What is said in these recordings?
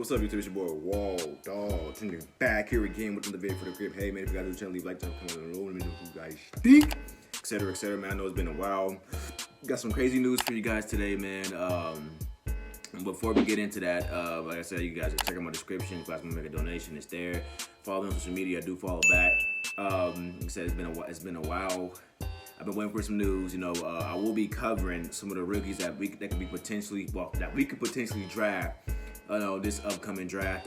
What's up, YouTube? It's your boy, Wall Dog. Back here again with another video for the crib. Hey, man, if you guys do the channel, leave a like, come on the road, let me know if you guys think, etc., man. I know it's been a while. Got some crazy news for you guys today, man. Before we get into that, like I said, you guys can check out my description. If you guys want to make a donation, it's there. Follow me on social media. I do follow back. Like I said, it's been a while. I've been waiting for some news. I will be covering some of the rookies that we could potentially draft. This upcoming draft.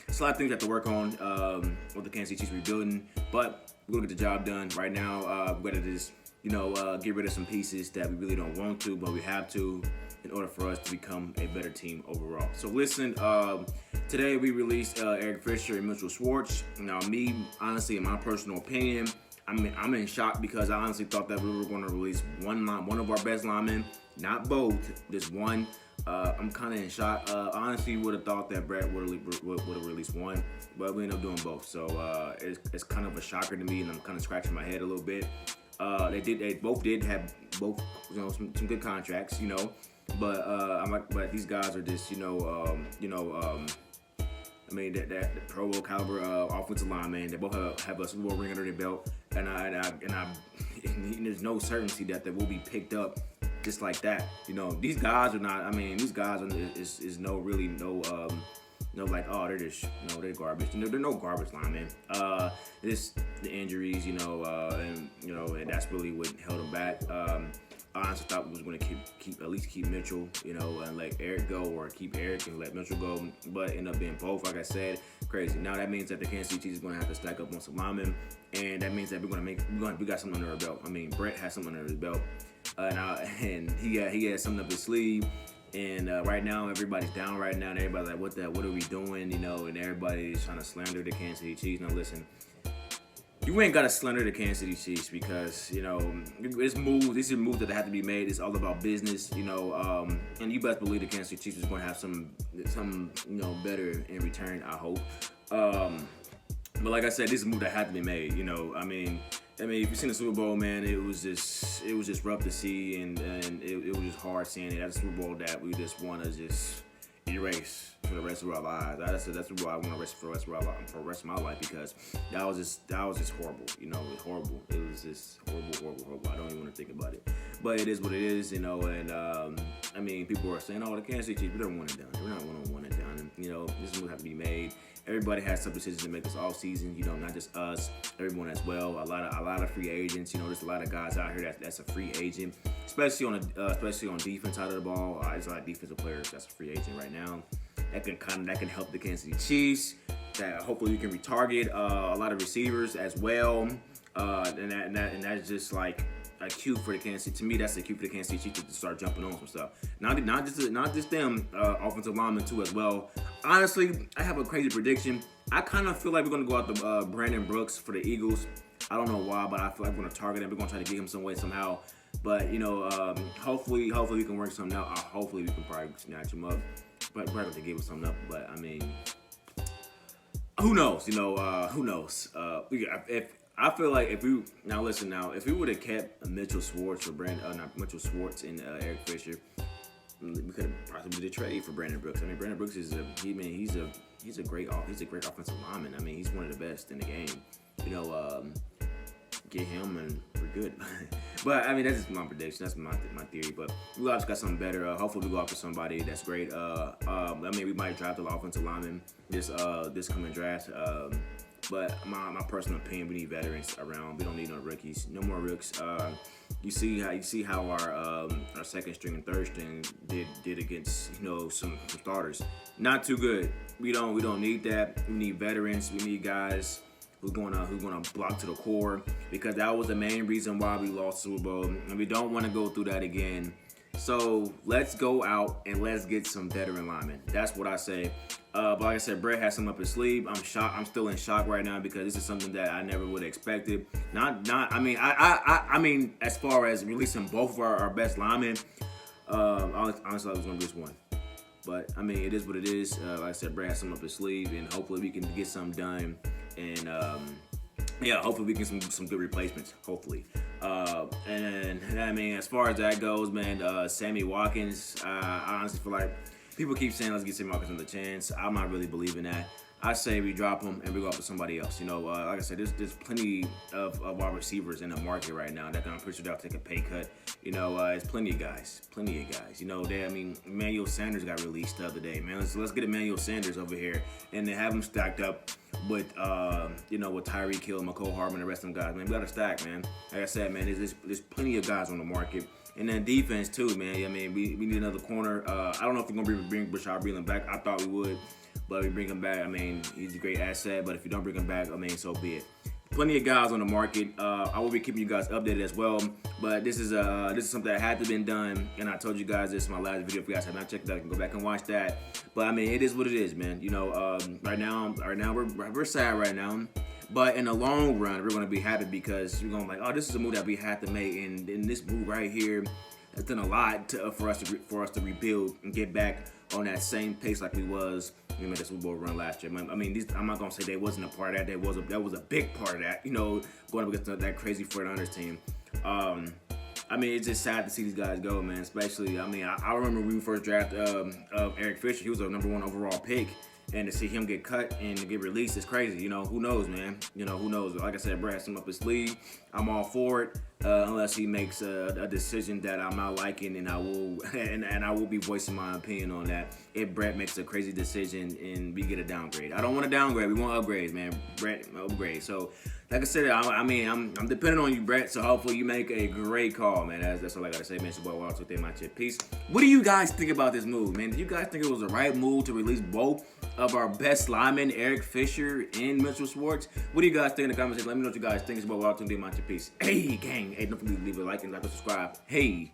It's a lot of things we have to work on with the Kansas City Chiefs rebuilding, but we're gonna get the job done. Right now, we're gonna just get rid of some pieces that we really don't want to, but we have to in order for us to become a better team overall. So listen, today we released Eric Fisher and Mitchell Schwartz. Now, me, honestly, in my personal opinion, I'm in shock because I honestly thought that we were going to release one of our best linemen, not both, just one. I'm kind of in shock. Honestly, would have thought that Brett would have released one, but we ended up doing both. So it's kind of a shocker to me, and I'm kind of scratching my head a little bit. They both did have some good contracts, but I'm like, but these guys are just that Pro Bowl caliber offensive lineman. They both have a Super Bowl ring under their belt, and there's no certainty that they will be picked up just like that. These guys are not. These guys is like, oh, they're just they're garbage. They're no garbage linemen. It's the injuries, and that's really what held them back. I honestly thought we was going to keep Mitchell, and let Eric go, or keep Eric and let Mitchell go, but end up being both. Like I said, crazy. Now that means that the Kansas City Chiefs is going to have to stack up on some linemen, and that means that we got something under our belt. Brett has something under his belt, and he had something up his sleeve. And right now, everybody's down right now, and everybody's like, what are we doing, and everybody's trying to slander the Kansas City Chiefs. Now listen, you ain't got to slander the Kansas City Chiefs because, these are moves that have to be made. It's all about business, and you best believe the Kansas City Chiefs is going to have some better in return, I hope. But like I said, this is a move that had to be made, if you've seen the Super Bowl, man, it was just rough to see, and it was just hard seeing it. That's a Super Bowl that we just want to just erase for the rest of our lives. That's what I want to erase for the rest of my life, because that was just horrible. It was horrible. It was just horrible. I don't even want to think about it. But it is what it is, and people are saying, oh, the Kansas City Chiefs, they're one and done. We're not one and done. And this move have to be made. Everybody has some decisions to make this off season, not just us, everyone as well. A lot of free agents, there's a lot of guys out here that's a free agent, especially on defense side of the ball. There's a lot of defensive players that's a free agent right now. That can help the Kansas City Chiefs. That hopefully we can retarget a lot of receivers as well. And that's just like a cue for the Kansas City. To me, that's a cue for the Kansas City Chiefs to start jumping on some stuff. Not just them, offensive linemen too as well. Honestly, I have a crazy prediction. I kind of feel like we're gonna go out to Brandon Brooks for the Eagles. I don't know why, but I feel like we're gonna target him. We're gonna try to get him some way somehow. But hopefully we can work something out. Hopefully we can probably snatch him up. But we're going to give him something up. But who knows? Who knows? I feel like if we would have kept Mitchell Schwartz or Mitchell Schwartz and Eric Fisher, we could have possibly did a trade for Brandon Brooks. Brandon Brooks is a great offensive lineman. He's one of the best in the game. Get him and we're good. But that's just my prediction. That's my theory. But we obviously got something better. Hopefully we go after somebody that's great. We might draft an offensive lineman this coming draft. But my personal opinion, we need veterans around. We don't need no rookies. No more rooks. You see how our second string and third string did against some starters. Not too good. We don't need that. We need veterans. We need guys who's gonna block to the core, because that was the main reason why we lost the Super Bowl, and we don't want to go through that again. So let's go out and let's get some veteran linemen. That's what I say. But like I said, Brett has some up his sleeve. I'm shocked. I'm still in shock right now because this is something that I never would have expected. As far as releasing both of our best linemen, honestly, I was gonna release one. But it is what it is. Like I said, Brett has some up his sleeve, and hopefully we can get something done. And hopefully we get some good replacements. Hopefully. As far as that goes, man, Sammy Watkins, I honestly feel like People keep saying let's get St. Marcus another chance. I'm not really believing that. I say we drop him and we go up to somebody else. You know, like I said, there's plenty of wide receivers in the market right now that I'm pretty sure they'll take a pay cut. You know, there's plenty of guys. You know, Emmanuel Sanders got released the other day, man. Let's get Emmanuel Sanders over here and then have him stacked up with with Tyreek Hill, McCole Hardman, and the rest of them guys. Man, we got to stack, man. Like I said, man, there's plenty of guys on the market. And then defense too, man. I mean, we need another corner. I don't know if we're gonna bring Rashad Breeland back. I thought we would. But if we bring him back, I mean, he's a great asset. But if you don't bring him back, I mean, so be it. Plenty of guys on the market. I will be keeping you guys updated as well. But this is something that had to been done, and I told you guys this in my last video. If you guys have not checked it out, you can go back and watch that. But I mean, it is what it is, man. You know, right now we're sad right now. But in the long run, we're gonna be happy because we're gonna be like, oh, this is a move that we had to make, and this move right here has done a lot for us to rebuild and get back on that same pace like we was. We made that Super Bowl run last year. I mean, I'm not gonna say they wasn't a part of that. That was a big part of that. You know, going up against that crazy 49ers team. I mean, it's just sad to see these guys go, man. Especially, I mean, I remember when we first drafted Eric Fisher. He was a #1 overall pick. And to see him get cut and get released is crazy. You know, who knows, man? You know, who knows? Like I said, Brett has him up his sleeve. I'm all for it, unless he makes a decision that I'm not liking, and I will be voicing my opinion on that. If Brett makes a crazy decision and we get a downgrade, I don't want a downgrade. We want upgrades, man. Brett, upgrade. So, like I said, I'm depending on you, Brett. So hopefully you make a great call, man. That's all I gotta say, man. So, well, also take my chip. Peace. What do you guys think about this move, man? Did you guys think it was the right move to release both of our best linemen, Eric Fisher and Mitchell Schwartz? What do you guys think in the comments section? Let me know what you guys think. It's about Walton. Do my chip. Peace. Hey, gang. Hey, don't forget to leave a like and subscribe. Hey.